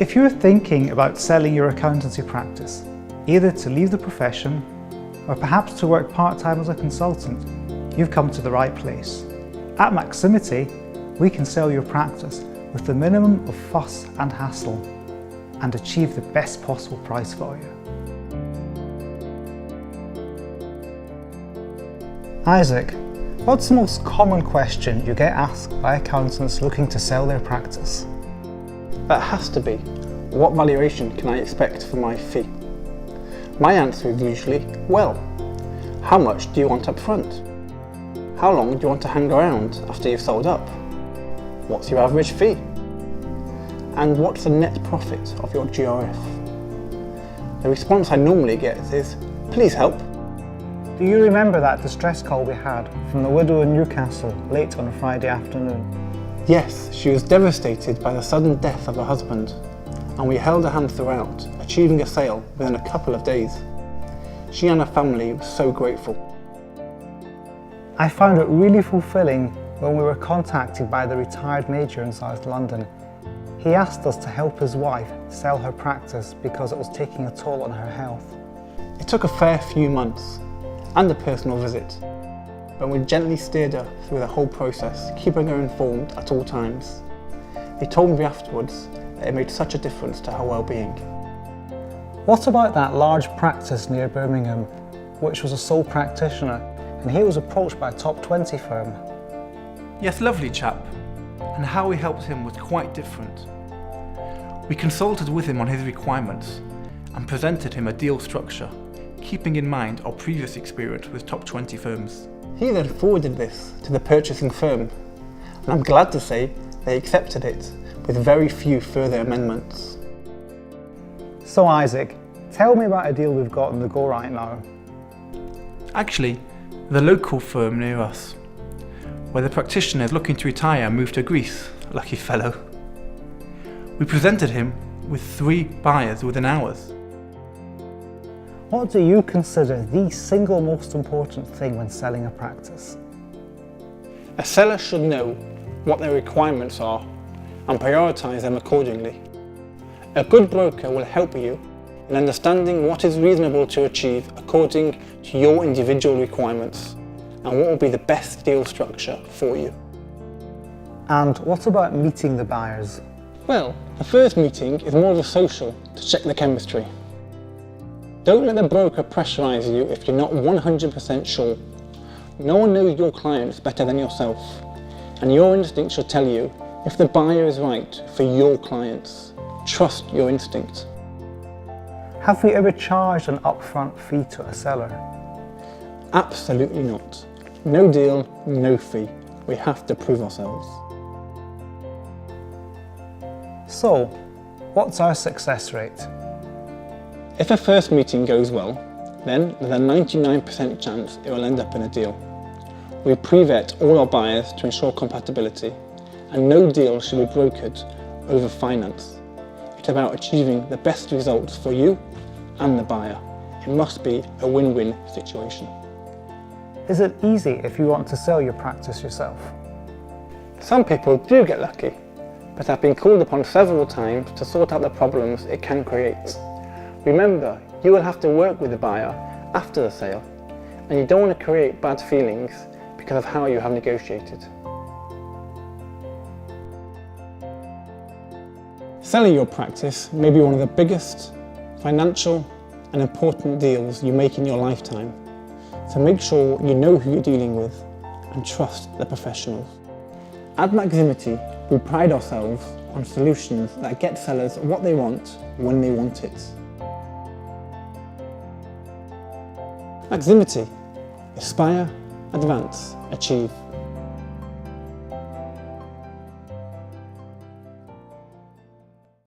If you're thinking about selling your accountancy practice, either to leave the profession or perhaps to work part-time as a consultant, you've come to the right place. At Maximiti, we can sell your practice with the minimum of fuss and hassle and achieve the best possible price for you. Isaac, what's the most common question you get asked by accountants looking to sell their practice? That has to be, what valuation can I expect for my fee? My answer is usually, well, how much do you want up front? How long do you want to hang around after you've sold up? What's your average fee? And what's the net profit of your GRF? The response I normally get is, please help. Do you remember that distress call we had from the widow in Newcastle late on a Friday afternoon? Yes, she was devastated by the sudden death of her husband, and we held her hand throughout, achieving a sale within a couple of days. She and her family were so grateful. I found it really fulfilling when we were contacted by the retired major in South London. He asked us to help his wife sell her practice because it was taking a toll on her health. It took a fair few months and a personal visit, but we gently steered her through the whole process, keeping her informed at all times. He told me afterwards that it made such a difference to her well-being. What about that large practice near Birmingham, which was a sole practitioner, and he was approached by a top 20 firm? Yes, lovely chap, and how we helped him was quite different. We consulted with him on his requirements and presented him a deal structure, keeping in mind our previous experience with top 20 firms. He then forwarded this to the purchasing firm, and I'm glad to say they accepted it with very few further amendments. So Isaac, tell me about a deal we've got on the go right now. Actually, the local firm near us, where the practitioner is looking to retire and move to Greece, lucky fellow. We presented him with 3 buyers within hours. What do you consider the single most important thing when selling a practice? A seller should know what their requirements are and prioritise them accordingly. A good broker will help you in understanding what is reasonable to achieve according to your individual requirements and what will be the best deal structure for you. And what about meeting the buyers? Well, the first meeting is more of a social to check the chemistry. Don't let the broker pressurise you if you're not 100% sure. No one knows your clients better than yourself, and your instinct should tell you if the buyer is right for your clients. Trust your instinct. Have we ever charged an upfront fee to a seller? Absolutely not. No deal, no fee. We have to prove ourselves. So, what's our success rate? If a first meeting goes well, then there's a 99% chance it will end up in a deal. We pre-vet all our buyers to ensure compatibility, and no deal should be brokered over finance. It's about achieving the best results for you and the buyer. It must be a win-win situation. Is it easy if you want to sell your practice yourself? Some people do get lucky, but I've been called upon several times to sort out the problems it can create. Remember, you will have to work with the buyer after the sale, and you don't want to create bad feelings because of how you have negotiated. Selling your practice may be one of the biggest financial and important deals you make in your lifetime, so make sure you know who you're dealing with and trust the professionals. At Maximiti, we pride ourselves on solutions that get sellers what they want when they want it. Maximiti. Aspire, advance, achieve.